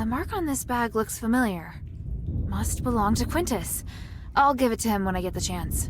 The mark on this bag looks familiar. Must belong to Quintus. I'll give it to him when I get the chance.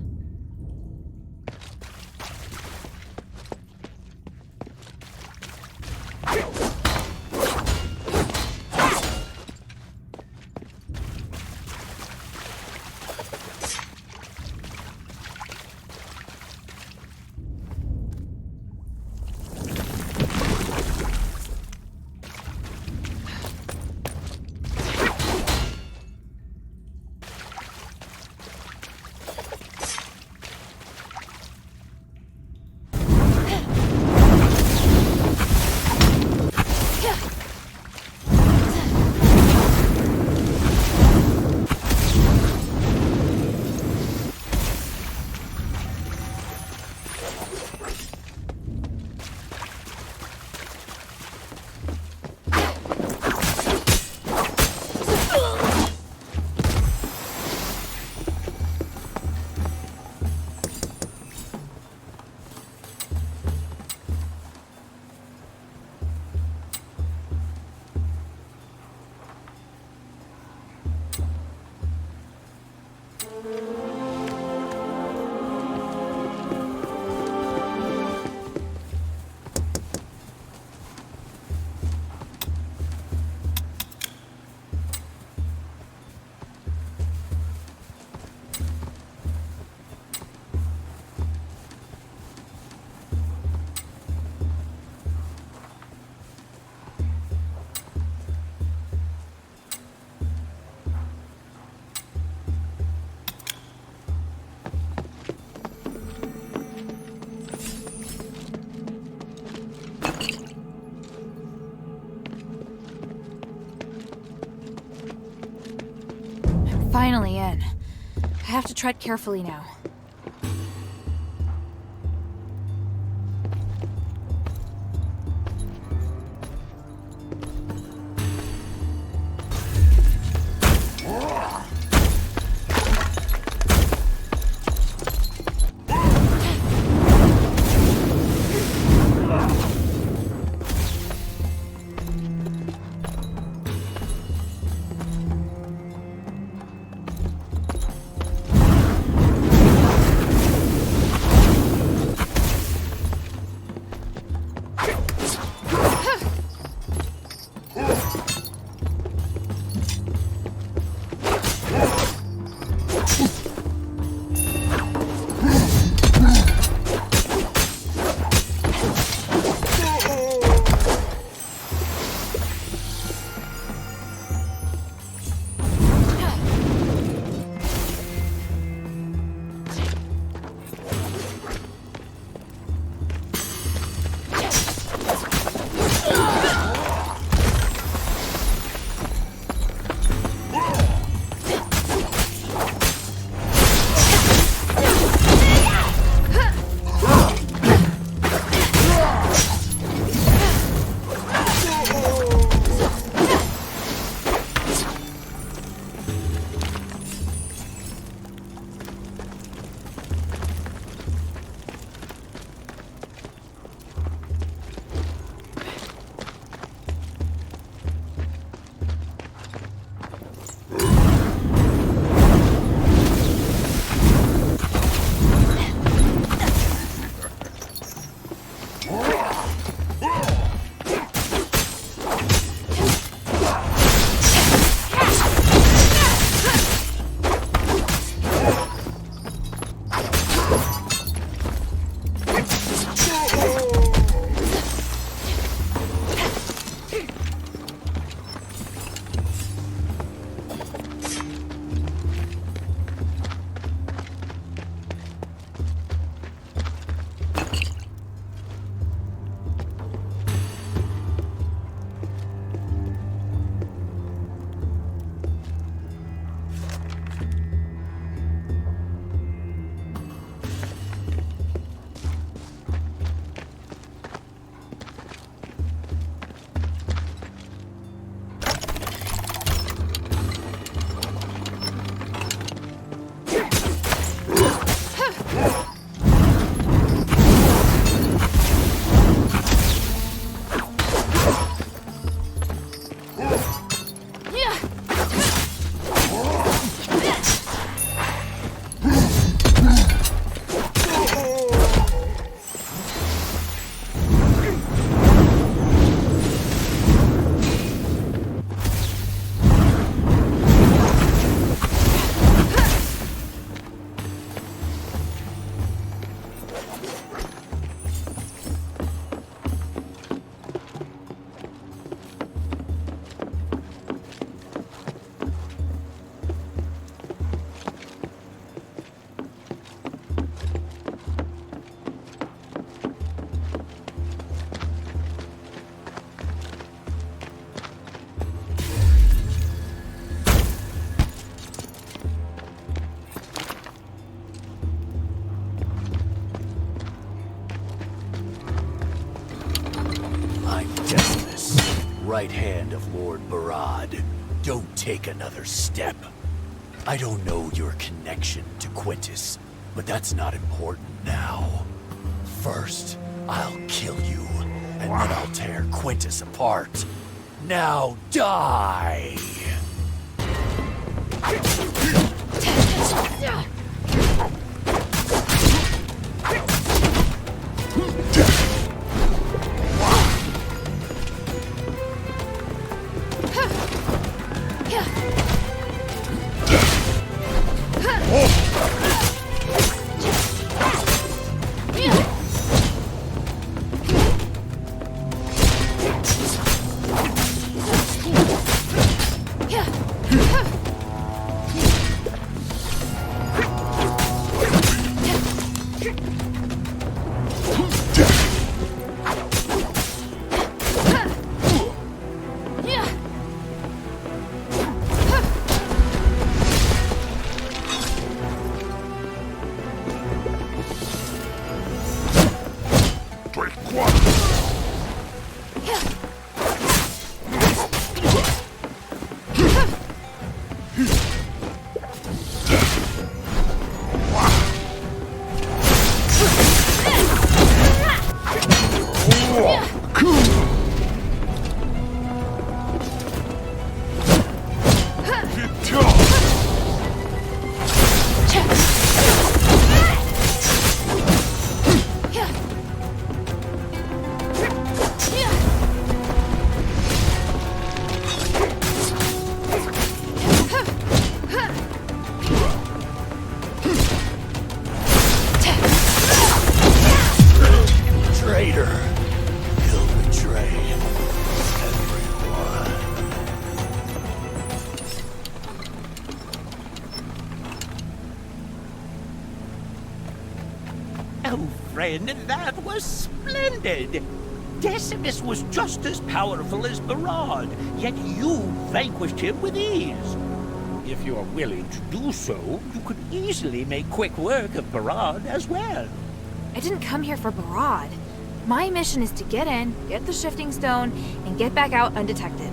tread carefully now. Right hand of Lord Barad. Don't take another step. I don't know your connection to Quintus, but that's not important now. First, I'll kill you, and then I'll tear Quintus apart. Now die! here. He'll betray everyone. Oh, friend, that was splendid! Decimus was just as powerful as Barad, yet you vanquished him with ease. If you're willing to do so, you could easily make quick work of Barad as well. I didn't come here for Barad. My mission is to get in, get the shifting stone, and get back out undetected.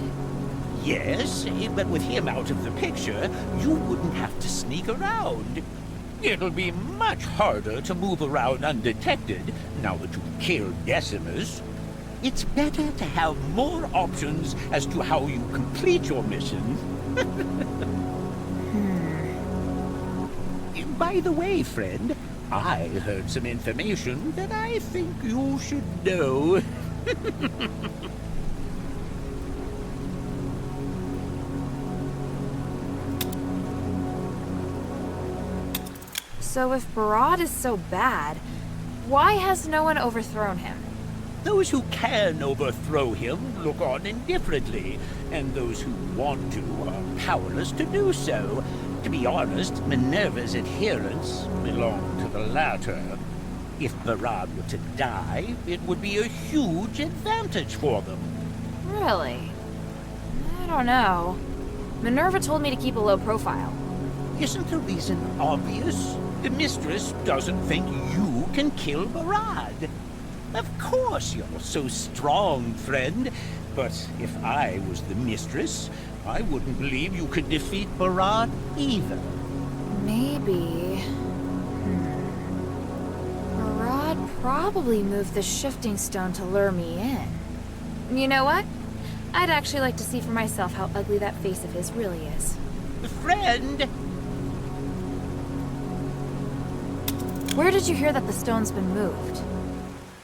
Yes, but with him out of the picture, you wouldn't have to sneak around. It'll be much harder to move around undetected now that you've killed Decimus. It's better to have more options as to how you complete your mission. By the way, friend, I heard some information that I think you should know. So if Barad is so bad, why has no one overthrown him? Those who can overthrow him look on indifferently, and those who want to are powerless to do so. To be honest, Minerva's adherents belong to the latter. If Barad were to die, it would be a huge advantage for them. Really? I don't know. Minerva told me to keep a low profile. Isn't the reason obvious? The mistress doesn't think you can kill Barad. Of course you're so strong, friend. But if I was the mistress, I wouldn't believe you could defeat Barad either. Maybe. Barad probably moved the shifting stone to lure me in. You know what? I'd actually like to see for myself how ugly that face of his really is. Friend! Where did you hear that the stone's been moved?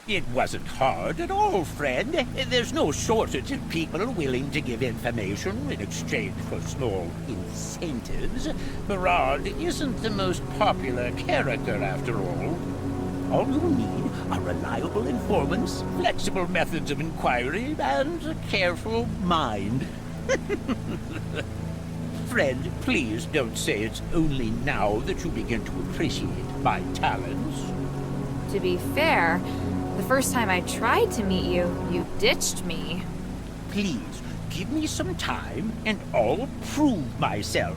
It wasn't hard at all, friend. There's no shortage of people willing to give information in exchange for small incentives. Barad isn't the most popular character, after all. All you need are reliable informants, flexible methods of inquiry, and a careful mind. Friend, please don't say it's only now that you begin to appreciate my talents. To be fair, the first time I tried to meet you, you ditched me. Please, give me some time, and I'll prove myself.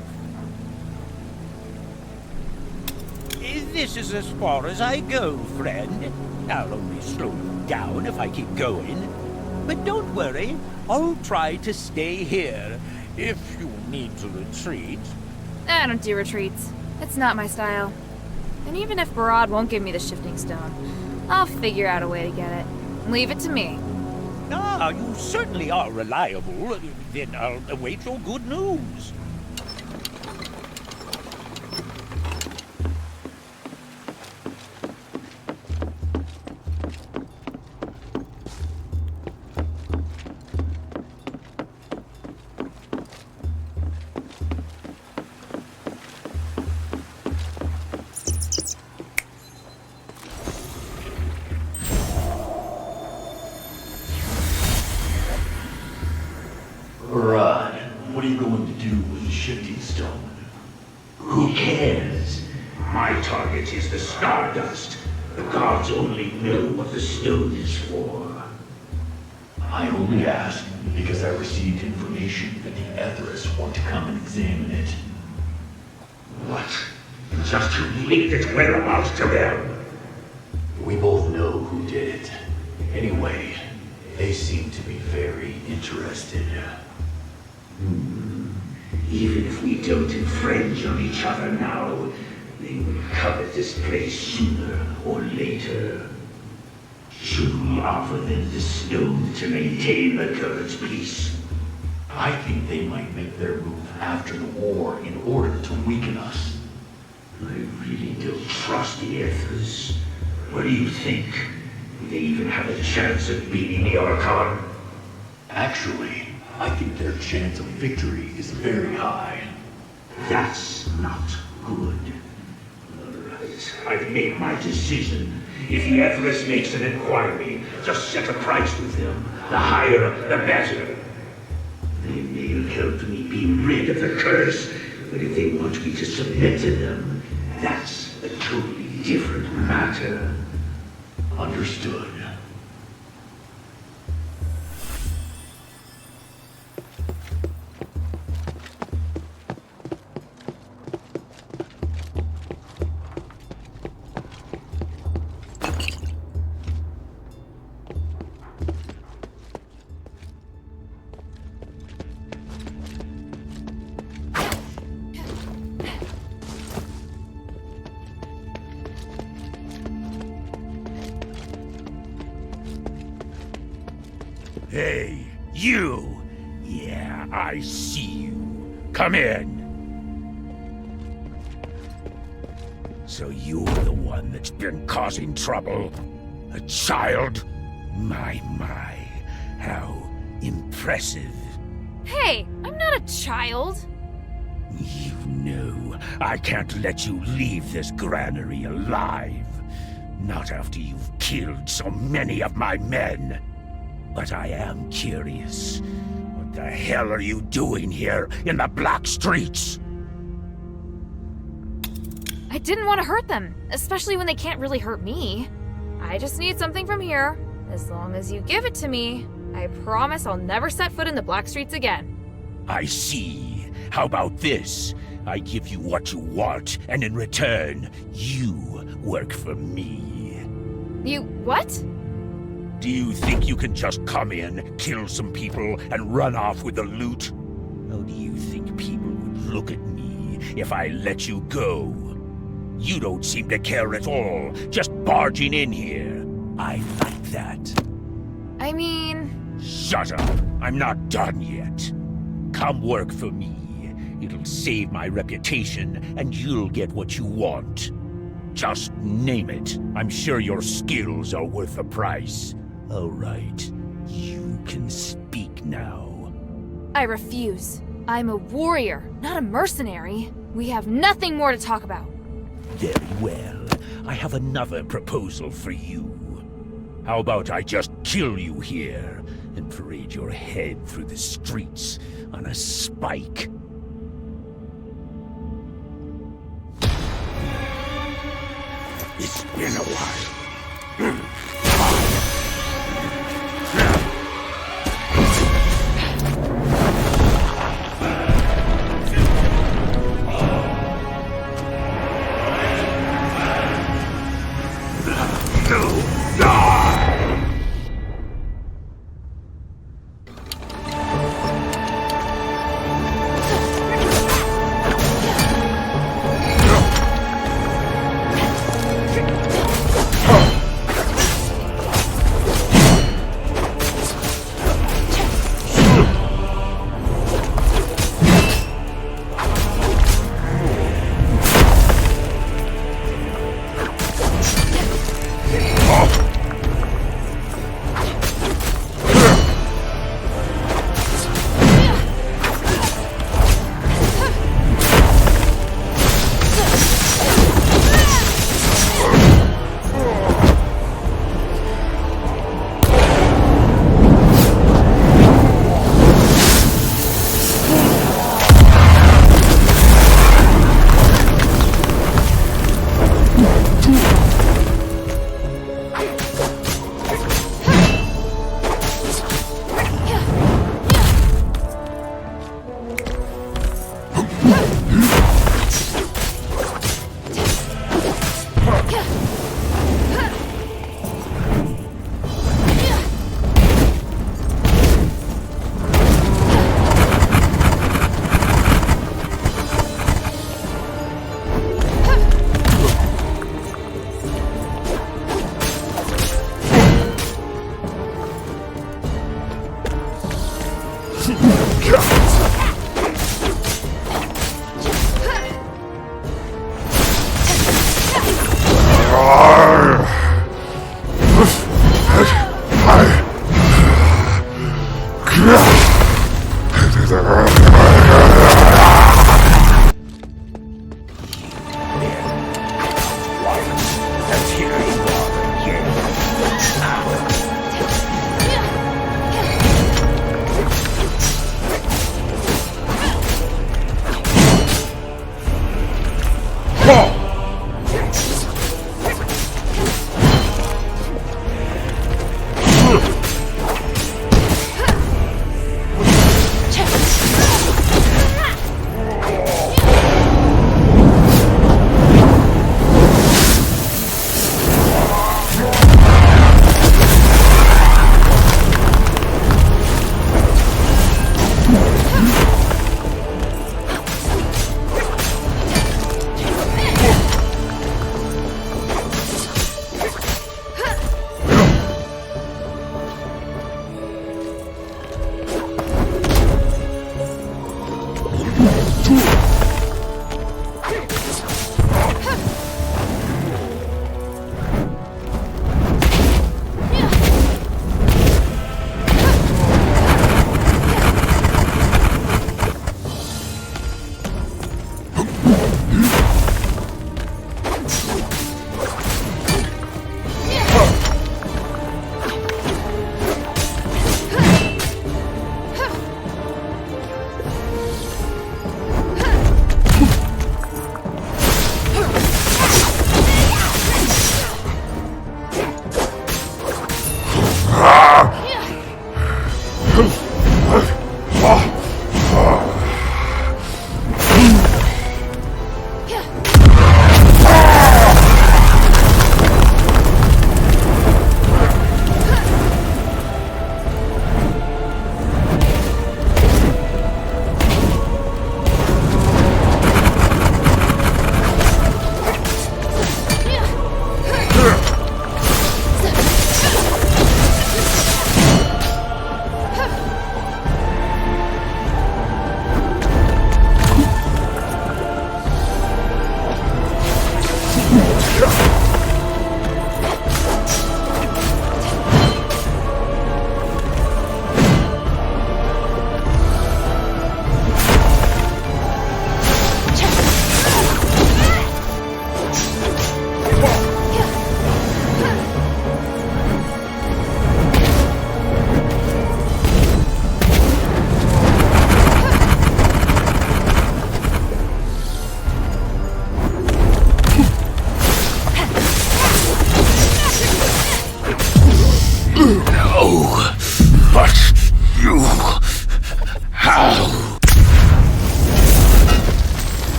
This is as far as I go, friend. I'll only slow you down if I keep going. But don't worry, I'll try to stay here. If you need to retreat... I don't do retreats. It's not my style. And even if Barad won't give me the shifting stone, I'll figure out a way to get it. Leave it to me. Ah, you certainly are reliable. Then I'll await your good news. Barad, what are you going to do with the shifting stone? Who cares? My target is the stardust. The gods only know what the stone is for. I only ask because I received information that the Etherists want to come and examine it. What? Just to leak its whereabouts to them? We both know who did it. Anyway, they seem to be very interested. Even if we don't infringe on each other now, they will covet this place sooner or later. Should we offer them the stone to maintain the gods' peace? I think they might make their move after the war in order to weaken us. I really don't trust the Ethers. What do you think? Do they even have a chance of beating the Archon? Actually, I think their chance of victory is very high. That's not good. All right, I've made my decision. If the Everest makes an inquiry, just set a price with them. The higher, the better. They may help me be rid of the curse, but if they want me to submit to them, that's a totally different matter. Understood. Hey, you! Yeah, I see you. Come in. So you're the one that's been causing trouble? A child? My, how impressive. Hey, I'm not a child. You know, I can't let you leave this granary alive. Not after you've killed so many of my men. But I am curious. What the hell are you doing here in the black streets? I didn't want to hurt them, especially when they can't really hurt me. I just need something from here. As long as you give it to me, I promise I'll never set foot in the black streets again. I see. How about this? I give you what you want, and in return, you work for me. You what? Do you think you can just come in, kill some people, and run off with the loot? How do you think people would look at me if I let you go? You don't seem to care at all, just barging in here. I like that. I mean... Shut up! I'm not done yet. Come work for me. It'll save my reputation, and you'll get what you want. Just name it. I'm sure your skills are worth the price. All right, you can speak now. I refuse. I'm a warrior, not a mercenary. We have nothing more to talk about. Very well. I have another proposal for you. How about I just kill you here and parade your head through the streets on a spike? It's been a while.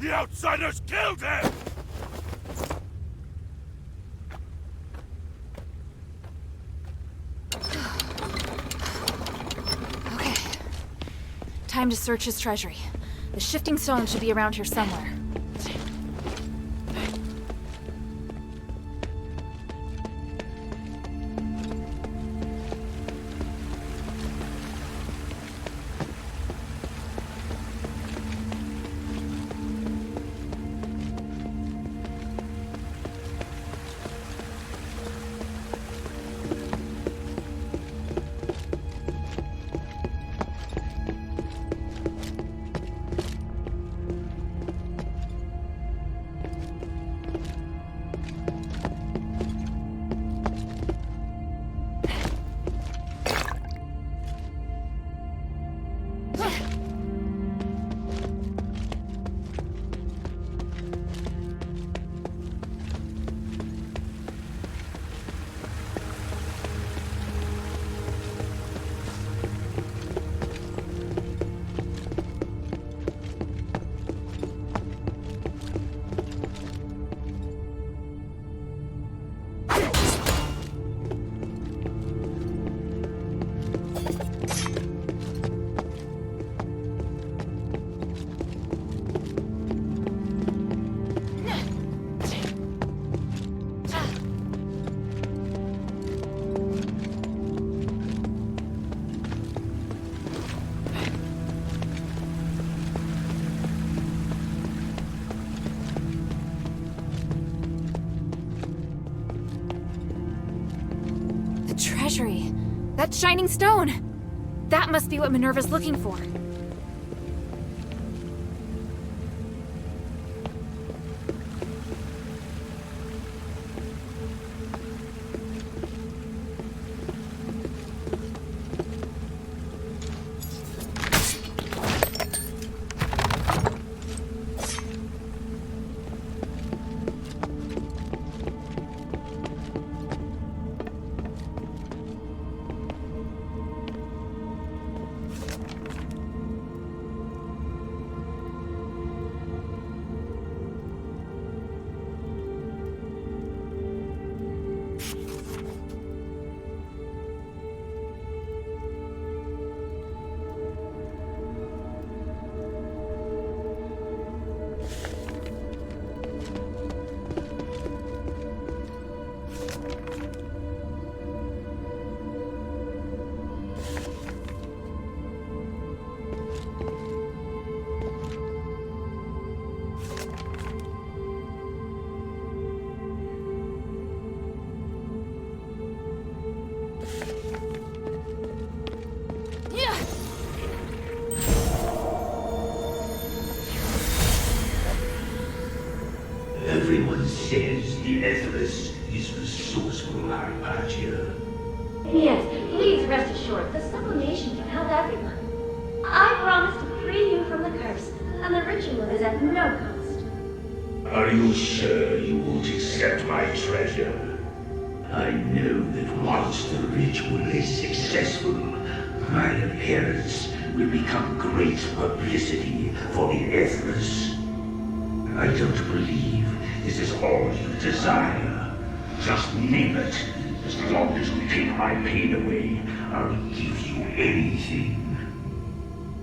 The outsiders killed him! Okay. Time to search his treasury. The shifting stone should be around here somewhere. Treasury. That shining stone! That must be what Minerva's looking for. Everyone says the Asterigos is resourceful, Hypatia. Yes, please rest assured, the sublimation can help everyone. I promise to free you from the curse, and the ritual is at no cost. Are you sure you won't accept my treasure? I know that once the ritual is successful, my appearance will become great publicity for the Asterigos. I don't believe this is all you desire. Just name it. As long as you take my pain away, I'll give you anything.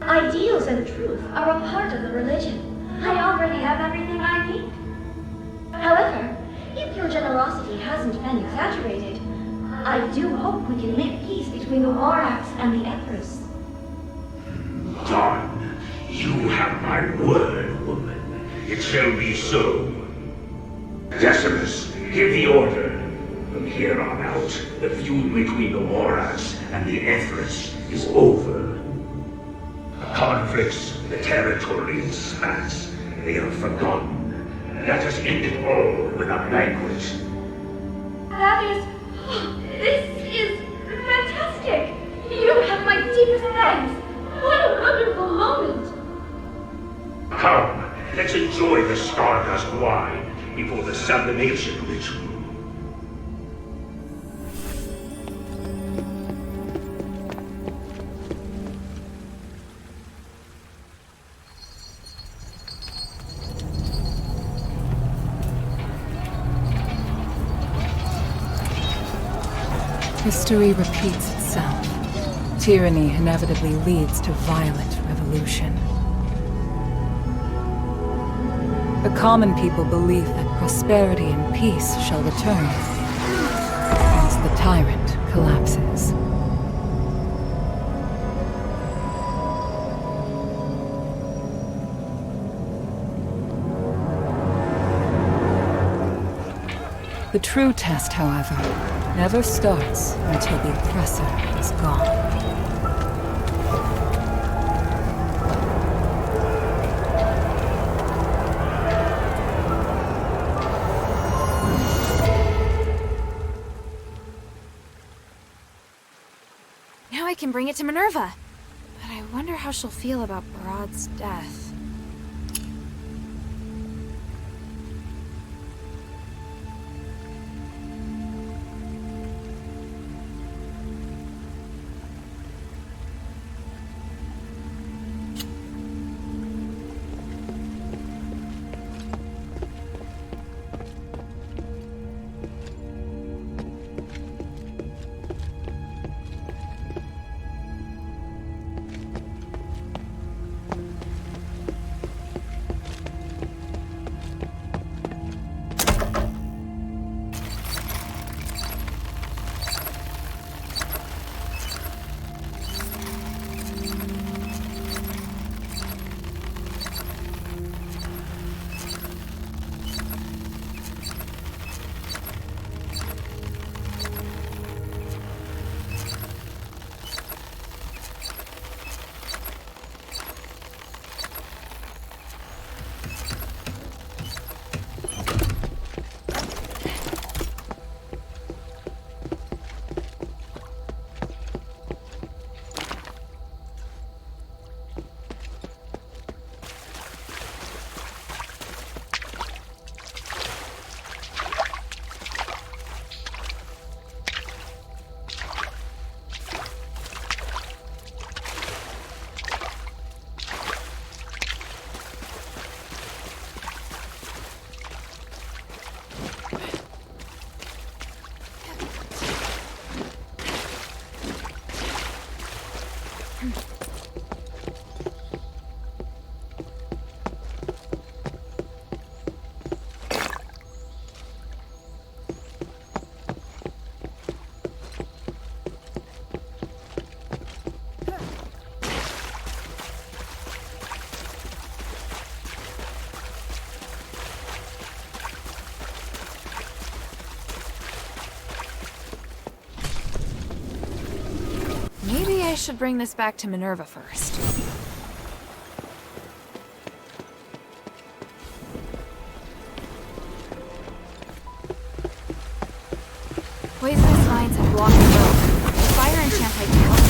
Ideals and truth are a part of the religion. I already have everything I need. However, if your generosity hasn't been exaggerated, I do hope we can make peace between the Warax and the Asterigos. Done. You have my word, woman. It shall be so. Decimus, give the order. From here on out, the feud between the Warax and the Asterigos is over. The conflicts, the territorial spats, they are forgotten. Let us end it all with a banquet. That is... this is fantastic! You have my deepest thanks! What a wonderful moment! Come, let's enjoy the Stardust wine before the sublimation ritual. History repeats itself. Tyranny inevitably leads to violent revolution. The common people believe that prosperity and peace shall return as the tyrant collapses. The true test, however, never starts until the oppressor is gone. Now I can bring it to Minerva. But I wonder how she'll feel about Barad's death. Maybe I should bring this back to Minerva first. Poisonous vines have blocked the road. The fire enchant might help.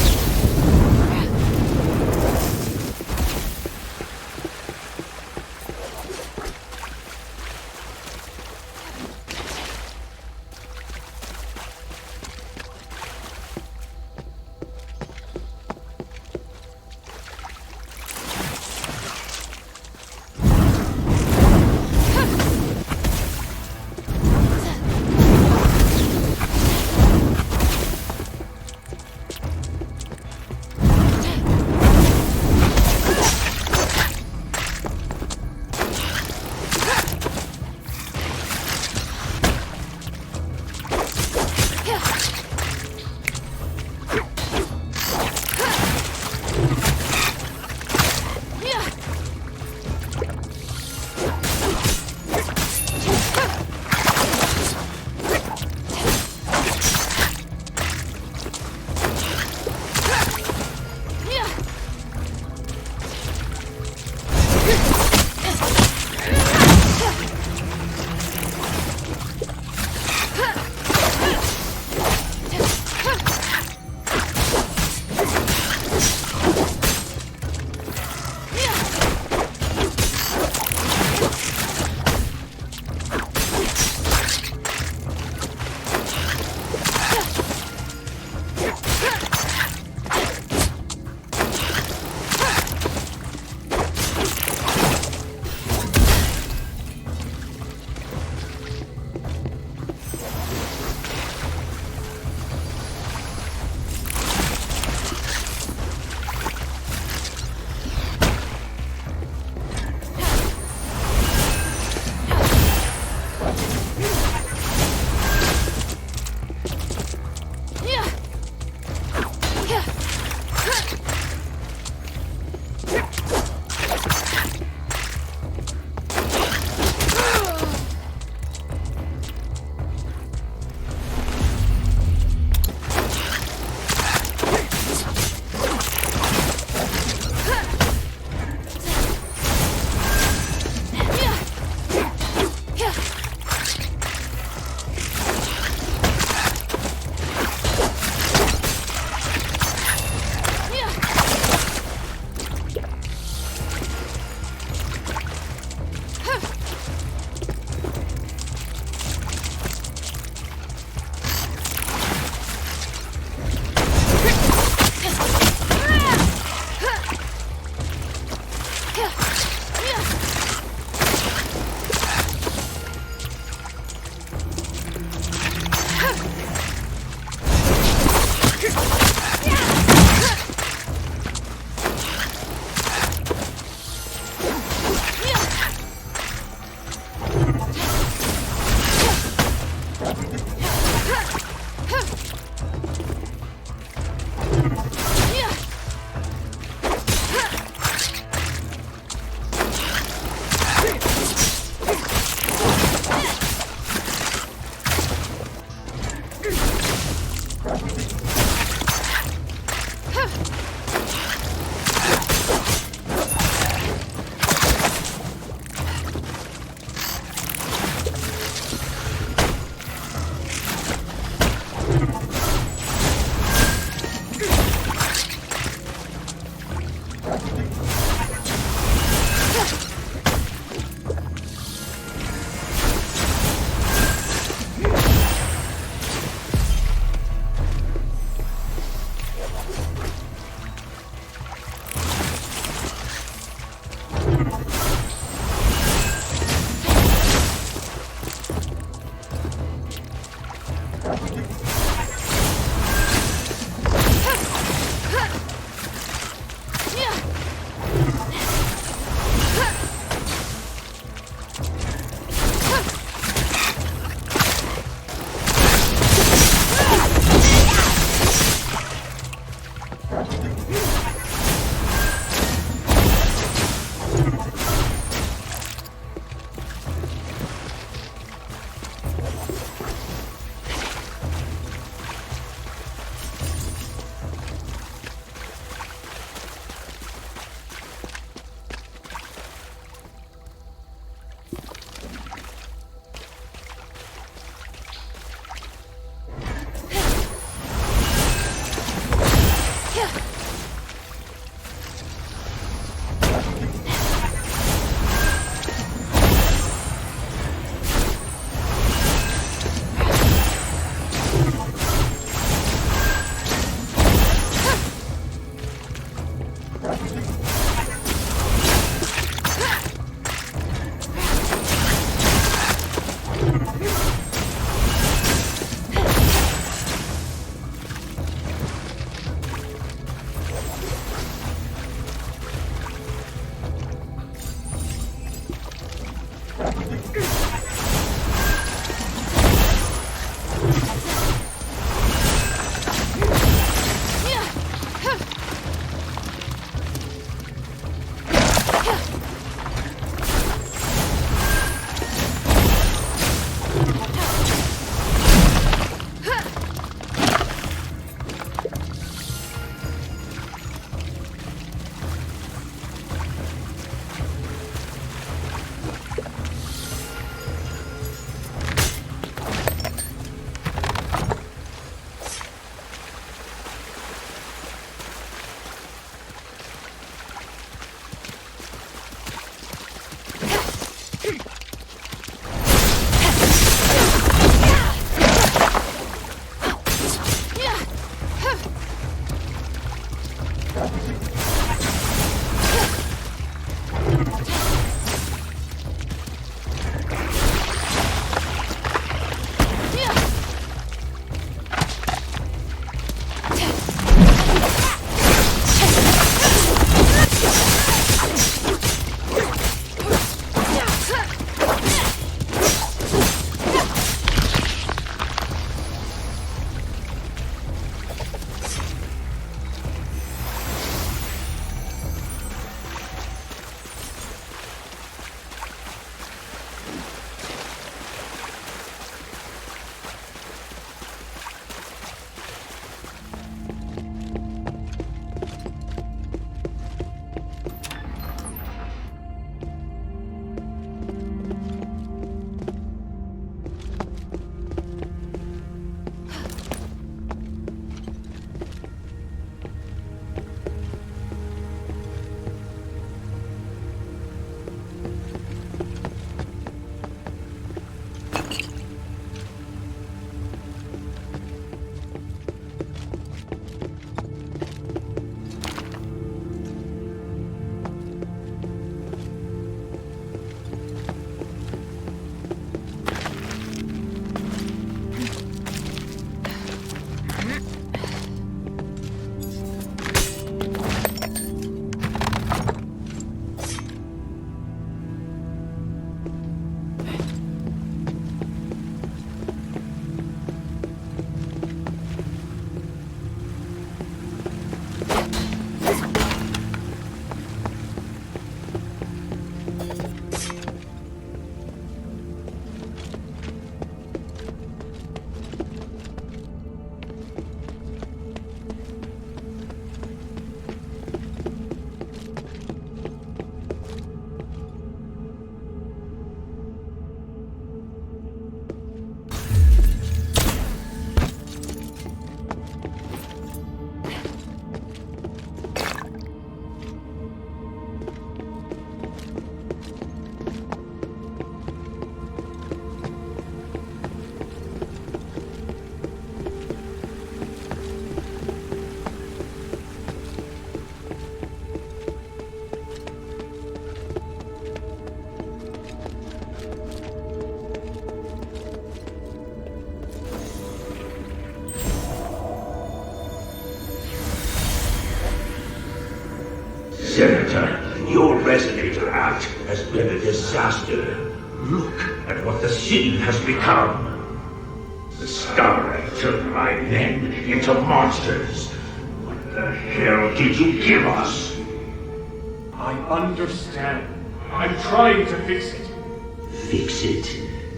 has been a disaster. Look at what the city has become. The Starlight turned my men into monsters. What the hell did you give us? I understand. I'm trying to fix it. Fix it?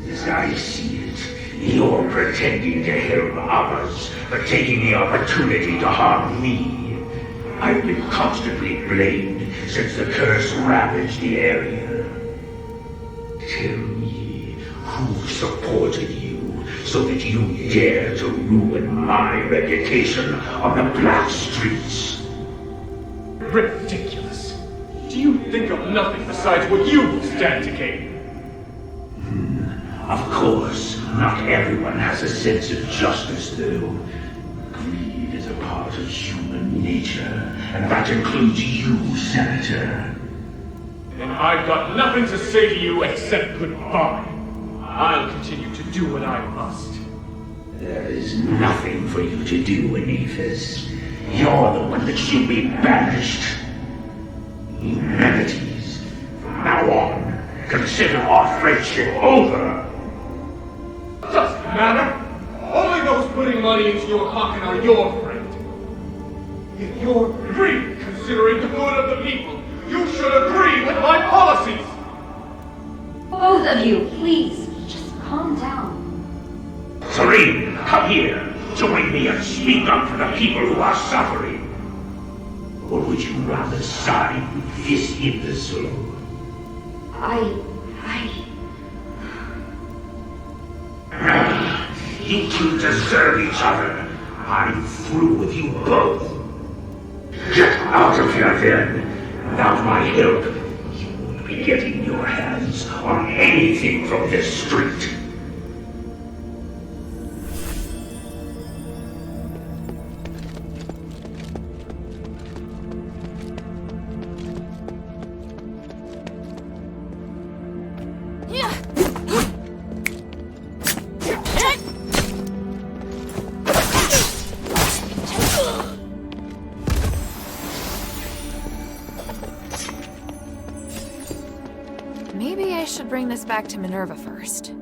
As I see it, you're pretending to help others, but taking the opportunity to harm me. I've been constantly blamed since the curse ravaged the area. Tell me, who supported you so that you dare to ruin my reputation on the Black Streets? Ridiculous. Do you think of nothing besides what you stand to gain? Of course, not everyone has a sense of justice, though. Greed is a part of human nature, and that includes you, Senator. And I've got nothing to say to you except goodbye. I'll continue to do what I must. There is nothing for you to do, Anephis. You're the one that should be banished. Humanities. From now on, consider our friendship over. Doesn't matter. Only those putting money into your pocket are your friend. If you're really considering the good of the people, you should agree with my policies. Both of you, please, just calm down. Serene, come here. Join me and speak up for the people who are suffering. Or would you rather side with this imbecile? You two deserve each other. I'm through with you both. Get out of here then. Without my help, you won't be getting your hands on anything from this street. Maybe I should bring this back to Minerva first.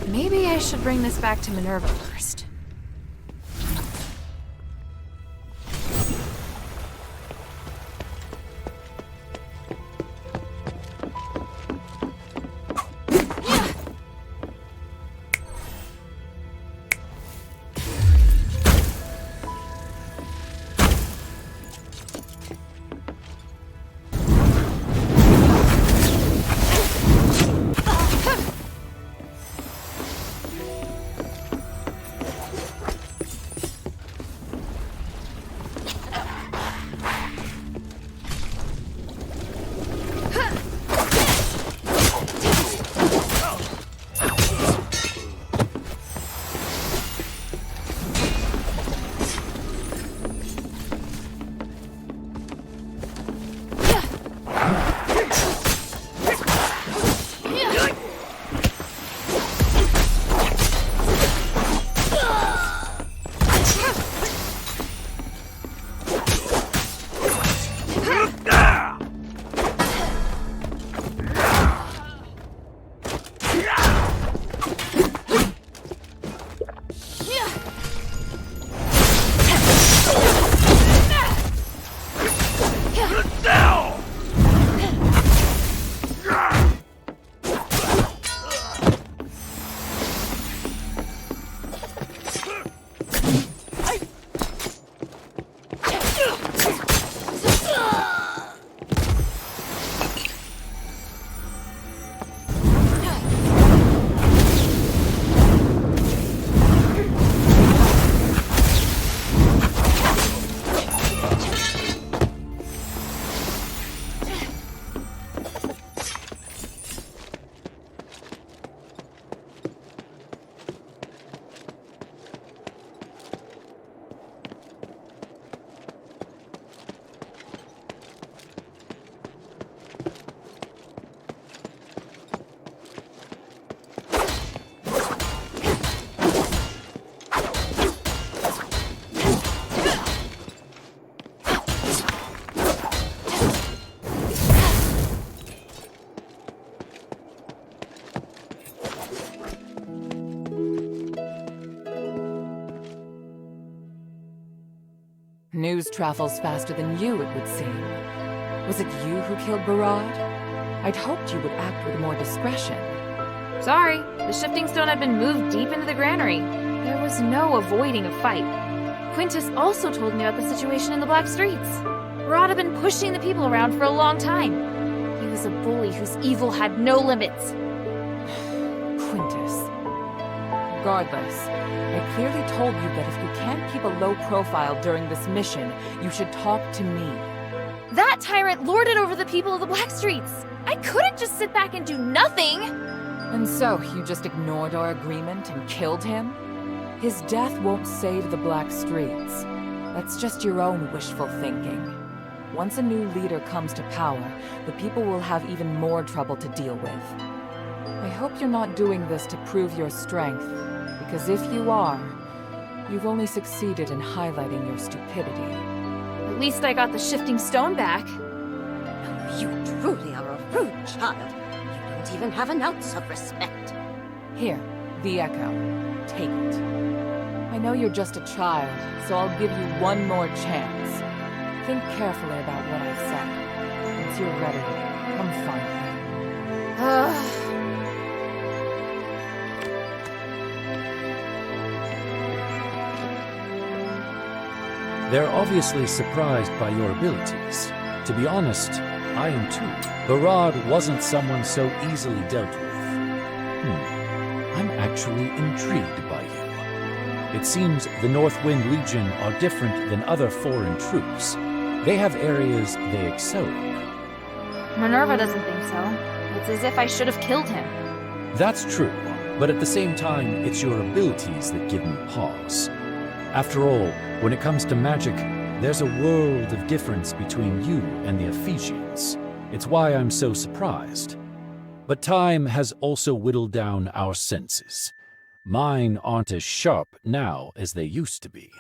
Maybe I should bring this back to Minerva first. News travels faster than you, it would seem. Was it you who killed Barad? I'd hoped you would act with more discretion. Sorry, the shifting stone had been moved deep into the granary. There was no avoiding a fight. Quintus also told me about the situation in the Black Streets. Barad had been pushing the people around for a long time. He was a bully whose evil had no limits. Quintus. Regardless, I clearly told you that if you can't keep a low profile during this mission, you should talk to me. That tyrant lorded over the people of the Black Streets. I couldn't just sit back and do nothing. And so, you just ignored our agreement and killed him? His death won't save the Black Streets. That's just your own wishful thinking. Once a new leader comes to power, the people will have even more trouble to deal with. I hope you're not doing this to prove your strength, because if you are, you've only succeeded in highlighting your stupidity. At least I got the shifting stone back. You truly are a rude child. You don't even have an ounce of respect. Here, the Echo. Take it. I know you're just a child, so I'll give you one more chance. Think carefully about what I said. Once you're ready, come find me. They're obviously surprised by your abilities. To be honest, I am too. Barad wasn't someone so easily dealt with. I'm actually intrigued by you. It seems the Northwind Legion are different than other foreign troops. They have areas they excel in. Minerva doesn't think so. It's as if I should have killed him. That's true, but at the same time, it's your abilities that give me pause. After all, when it comes to magic, there's a world of difference between you and the Ephesians. It's why I'm so surprised. But time has also whittled down our senses. Mine aren't as sharp now as they used to be.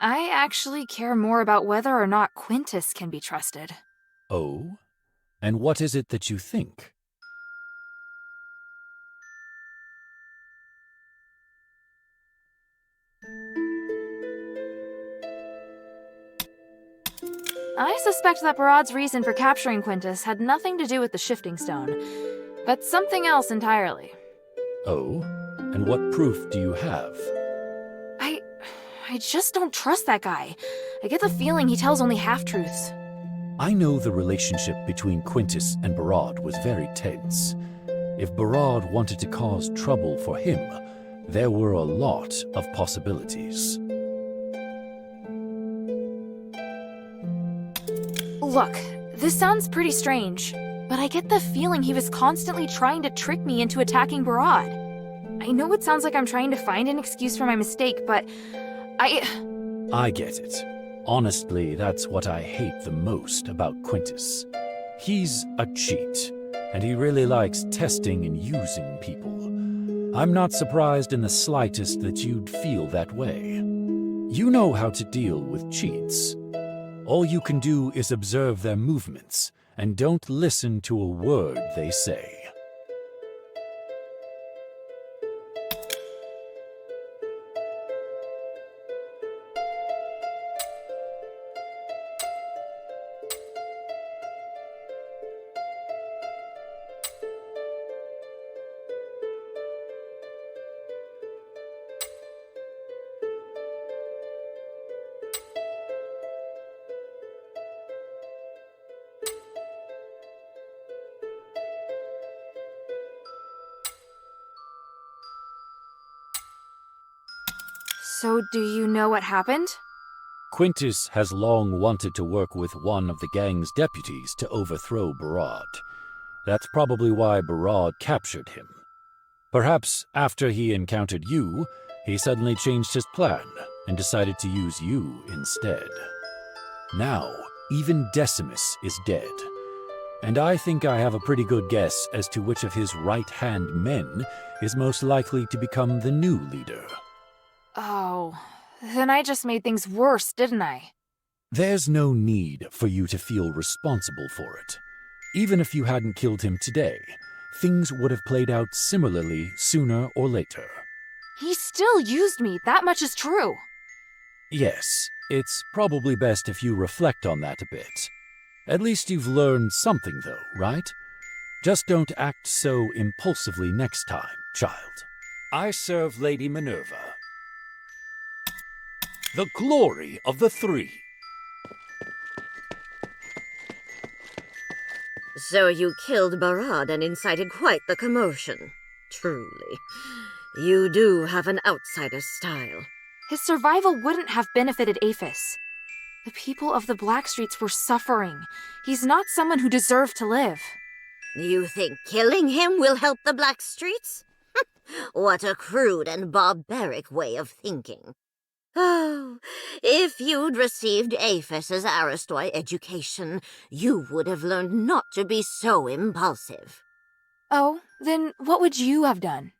I actually care more about whether or not Quintus can be trusted. Oh? And what is it that you think? I suspect that Barad's reason for capturing Quintus had nothing to do with the shifting stone, but something else entirely. Oh? And what proof do you have? I just don't trust that guy. I get the feeling he tells only half-truths. I know the relationship between Quintus and Barad was very tense. If Barad wanted to cause trouble for him, there were a lot of possibilities. Look, this sounds pretty strange, but I get the feeling he was constantly trying to trick me into attacking Barad. I know it sounds like I'm trying to find an excuse for my mistake, but I get it. Honestly, that's what I hate the most about Quintus. He's a cheat, and he really likes testing and using people. I'm not surprised in the slightest that you'd feel that way. You know how to deal with cheats. All you can do is observe their movements, and don't listen to a word they say. So do you know what happened? Quintus has long wanted to work with one of the gang's deputies to overthrow Barad. That's probably why Barad captured him. Perhaps after he encountered you, he suddenly changed his plan and decided to use you instead. Now, even Decimus is dead. And I think I have a pretty good guess as to which of his right-hand men is most likely to become the new leader. Oh, then I just made things worse, didn't I? There's no need for you to feel responsible for it. Even if you hadn't killed him today, things would have played out similarly sooner or later. He still used me, that much is true. Yes, it's probably best if you reflect on that a bit. At least you've learned something, though, right? Just don't act so impulsively next time, child. I serve Lady Minerva, the glory of the Three. So you killed Barad and incited quite the commotion. Truly. You do have an outsider's style. His survival wouldn't have benefited Aphis. The people of the Black Streets were suffering. He's not someone who deserved to live. You think killing him will help the Black Streets? What a crude and barbaric way of thinking. Oh, if you'd received Aphis's Aristoi education, you would have learned not to be so impulsive. Oh, then what would you have done?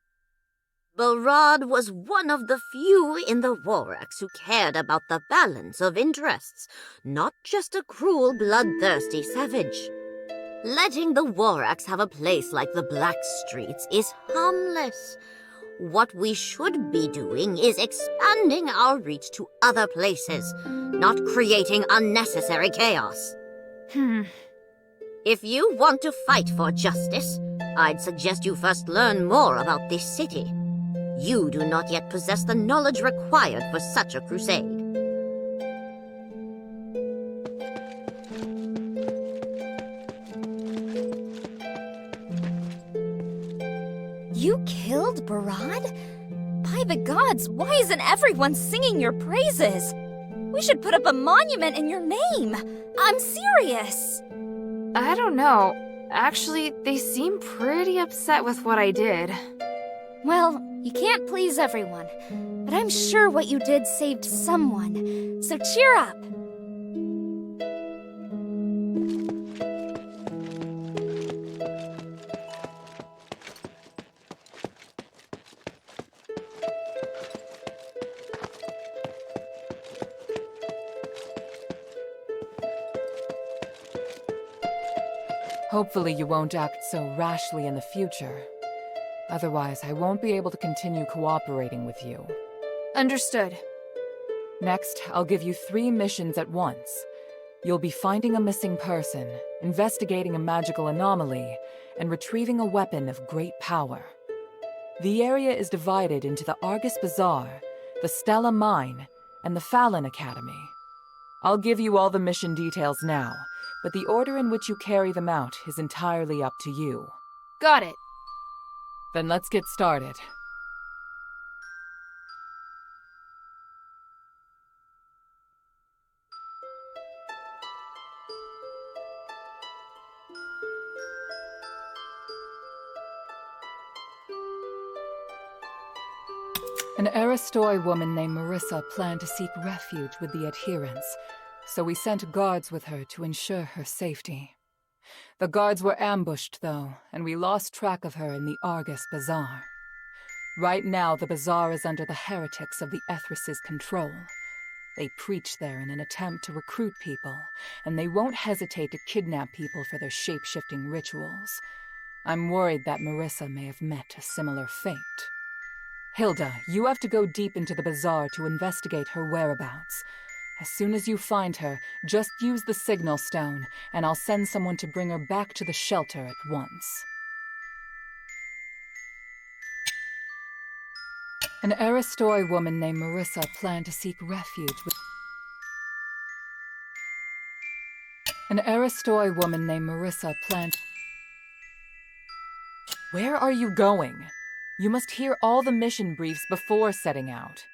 Barad was one of the few in the Warax who cared about the balance of interests, not just a cruel, bloodthirsty savage. Letting the Warax have a place like the Black Streets is harmless. What we should be doing is expanding our reach to other places, not creating unnecessary chaos. If you want to fight for justice, I'd suggest you first learn more about this city. You do not yet possess the knowledge required for such a crusade. You killed Barad? By the gods, why isn't everyone singing your praises? We should put up a monument in your name. I'm serious. I don't know. Actually, they seem pretty upset with what I did. Well, you can't please everyone, but I'm sure what you did saved someone, so cheer up. Hopefully you won't act so rashly in the future. Otherwise, I won't be able to continue cooperating with you. Understood. Next, I'll give you 3 missions at once. You'll be finding a missing person, investigating a magical anomaly, and retrieving a weapon of great power. The area is divided into the Argus Bazaar, the Stella Mine, and the Fallon Academy. I'll give you all the mission details now, but the order in which you carry them out is entirely up to you. Got it. Then let's get started. An Aristoi woman named Marissa planned to seek refuge with the adherents, so we sent guards with her to ensure her safety. The guards were ambushed, though, and we lost track of her in the Argus Bazaar. Right now, the bazaar is under the heretics of the Ethris's control. They preach there in an attempt to recruit people, and they won't hesitate to kidnap people for their shape-shifting rituals. I'm worried that Marissa may have met a similar fate. Hilda, you have to go deep into the bazaar to investigate her whereabouts. As soon as you find her, just use the signal stone, and I'll send someone to bring her back to the shelter at once. An Aristoi woman named Marissa planned to seek refuge with... An Aristoi woman named Marissa planned... Where are you going? You must hear all the mission briefs before setting out.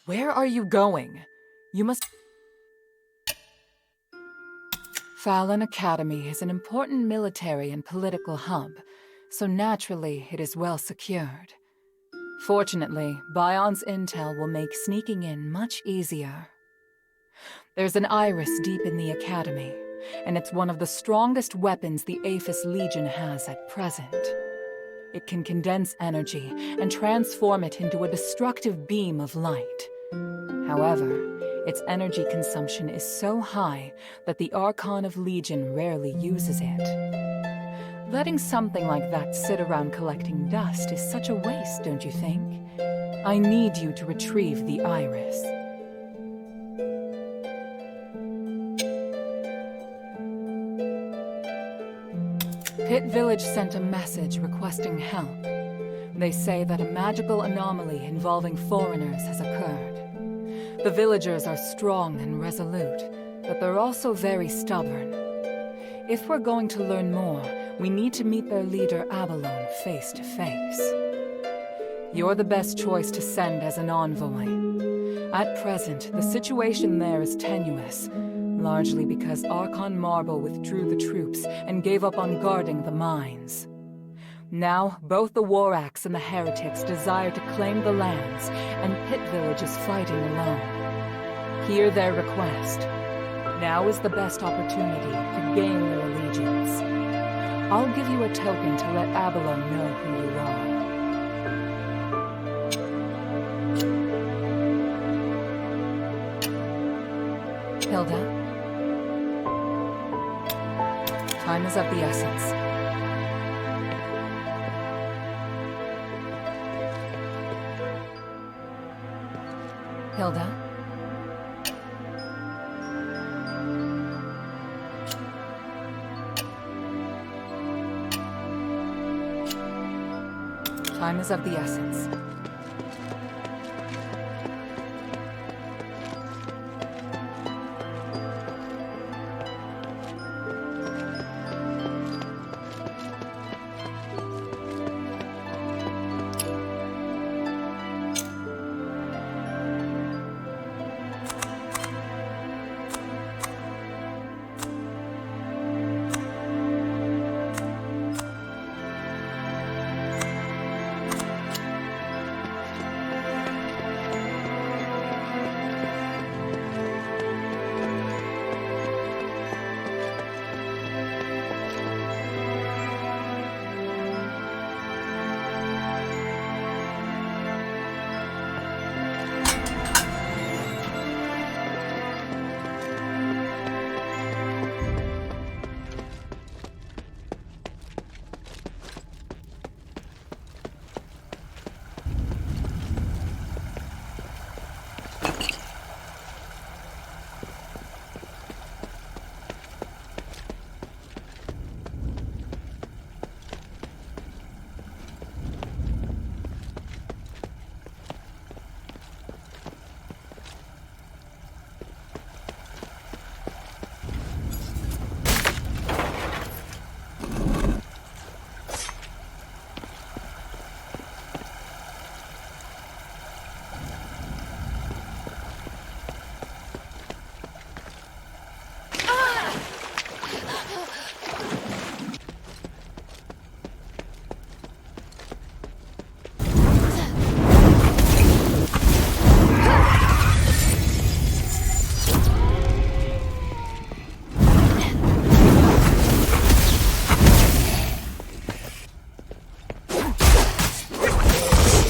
Where are you going? You must... Fallon Academy is an important military and political hub, so naturally it is well secured. Fortunately, Bion's intel will make sneaking in much easier. There's an iris deep in the academy, and it's one of the strongest weapons the Aphis Legion has at present. It can condense energy and transform it into a destructive beam of light. However, its energy consumption is so high that the Archon of Legion rarely uses it. Letting something like that sit around collecting dust is such a waste, don't you think? I need you to retrieve the iris. Pit Village sent a message requesting help. They say that a magical anomaly involving foreigners has occurred. The villagers are strong and resolute, but they're also very stubborn. If we're going to learn more, we need to meet their leader Abalone face to face. You're the best choice to send as an envoy. At present, the situation there is tenuous, largely because Archon Marble withdrew the troops and gave up on guarding the mines. Now, both the War Axe and the Heretics desire to claim the lands, and Pit Village is fighting alone. Hear their request. Now is the best opportunity to gain their allegiance. I'll give you a token to let Abalone know who you are. Hilda? Time is of the essence. Hilda? Time is of the essence.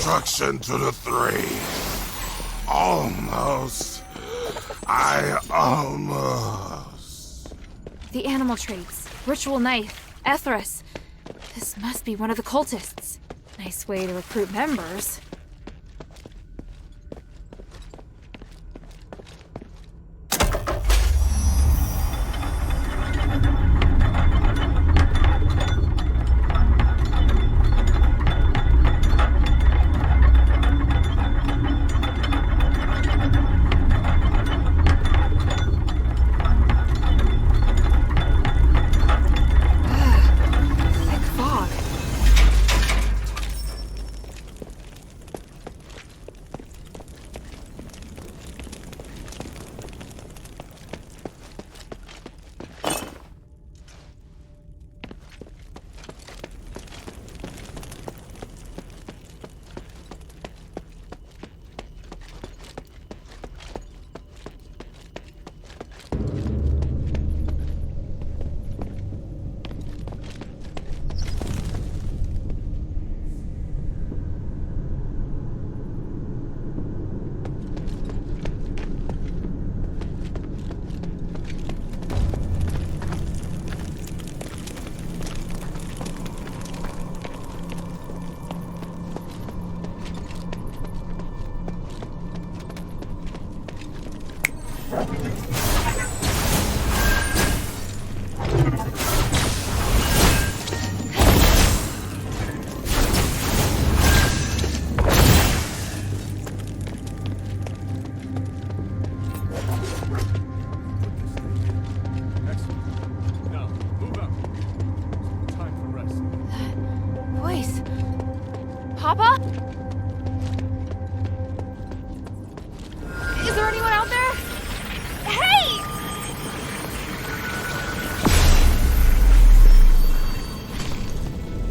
Destruction to the three. Almost. Almost. The animal traits, ritual knife, Asterigos. This must be one of the cultists. Nice way to recruit members. Papa? Is there anyone out there? Hey!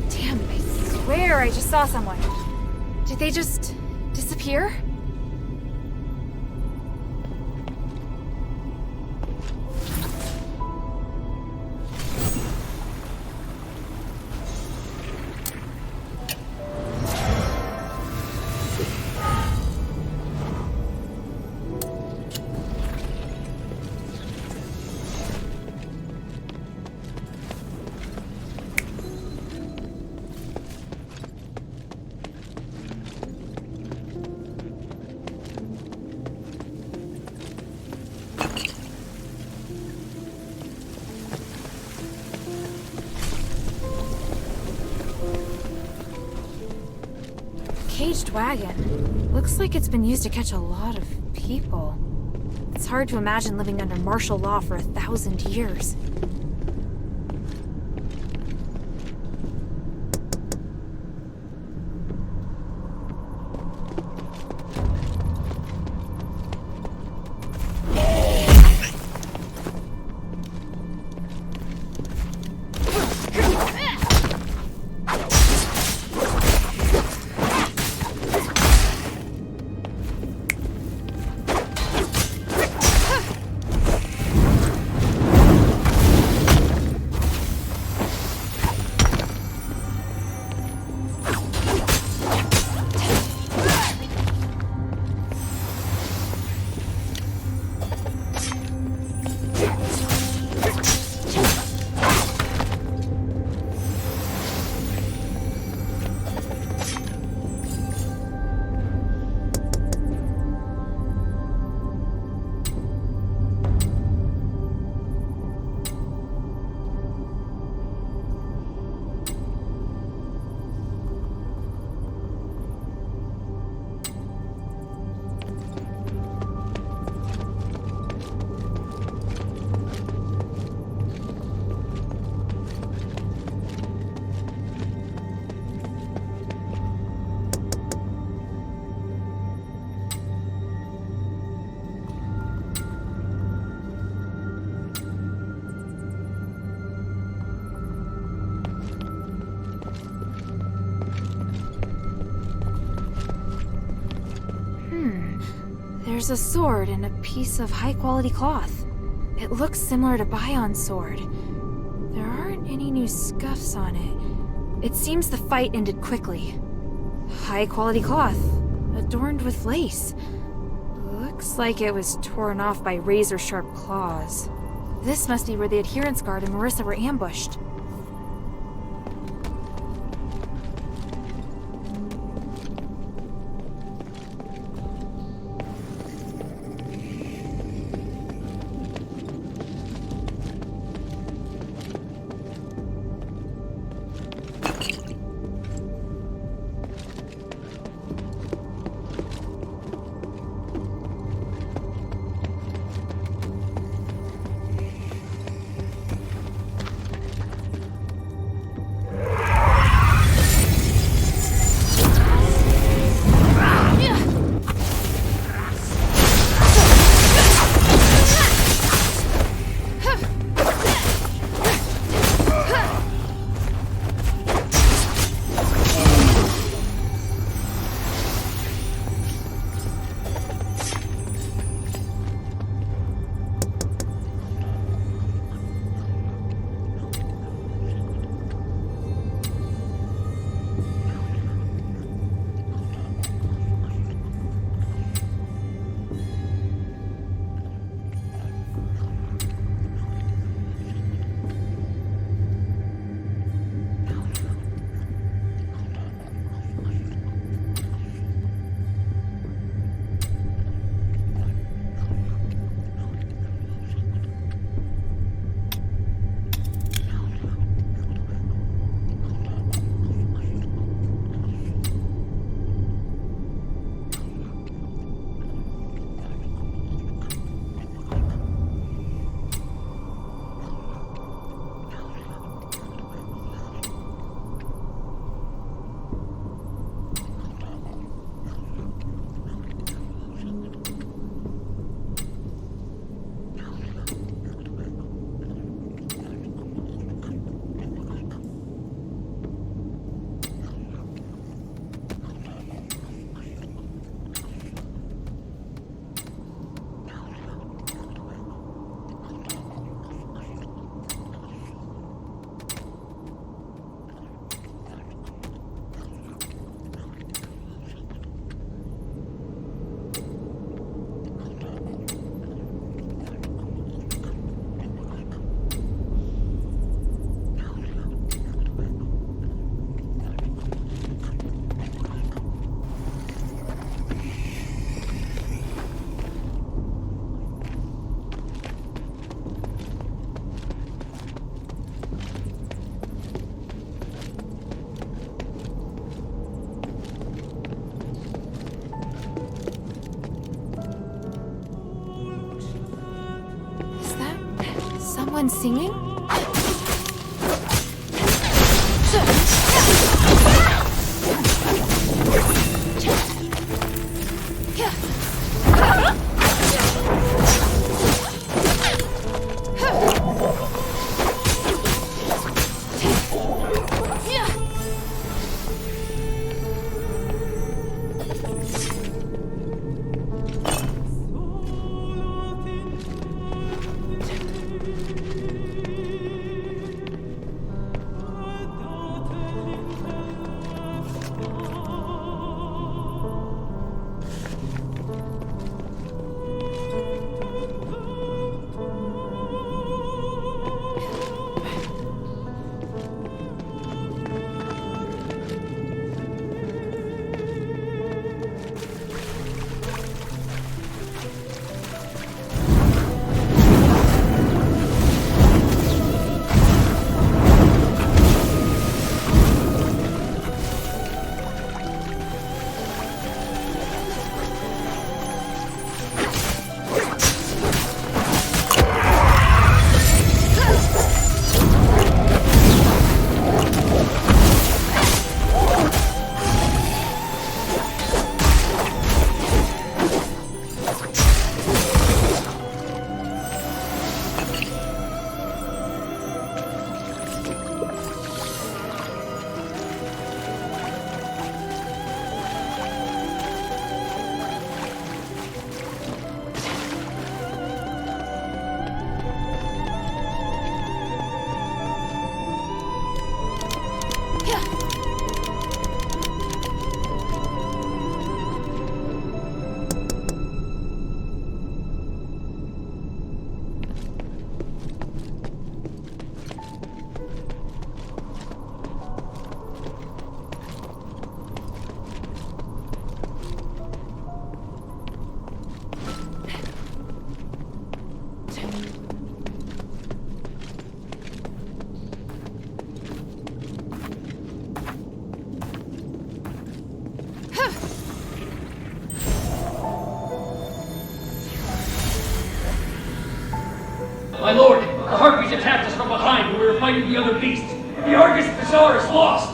Damn, I swear I just saw someone. Did they just disappear? Caged wagon. Looks like it's been used to catch a lot of people. It's hard to imagine living under martial law for 1,000 years. There's a sword and a piece of high-quality cloth. It looks similar to Bion's sword. There aren't any new scuffs on it. It seems the fight ended quickly. High-quality cloth, adorned with lace. Looks like it was torn off by razor-sharp claws. This must be where the adherence guard and Marissa were ambushed. everyone singing? My lord, the Harpies attacked us from behind when we were fighting the other beasts. The Argus Bazaar is lost!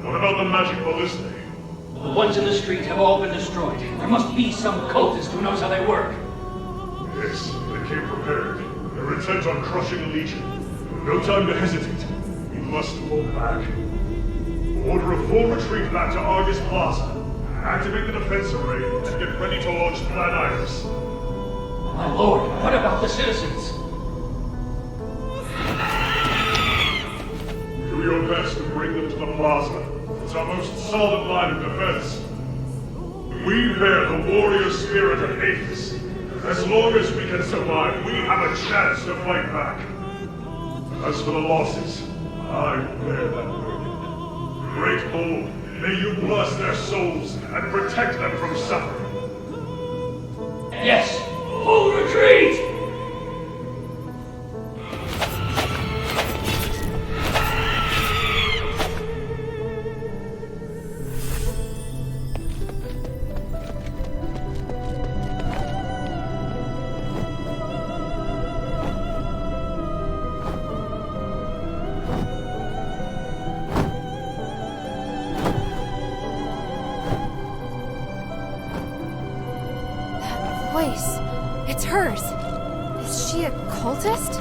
What about the magic ballistae? The ones in the street have all been destroyed. There must be some cultist who knows how they work. Yes, they came prepared. They're intent on crushing the Legion. No time to hesitate. We must pull back. Order a full retreat back to Argus Plaza. Activate the defense array and get ready to launch Plan Iris. My lord, what about the citizens? Do your best to bring them to the plaza. It's our most solid line of defense. We bear the warrior spirit of Aethys. As long as we can survive, we have a chance to fight back. As for the losses, I bear that burden. Great Bull, may you bless their souls and protect them from suffering. Yes! Full retreat! Voice. It's hers. Is she a cultist?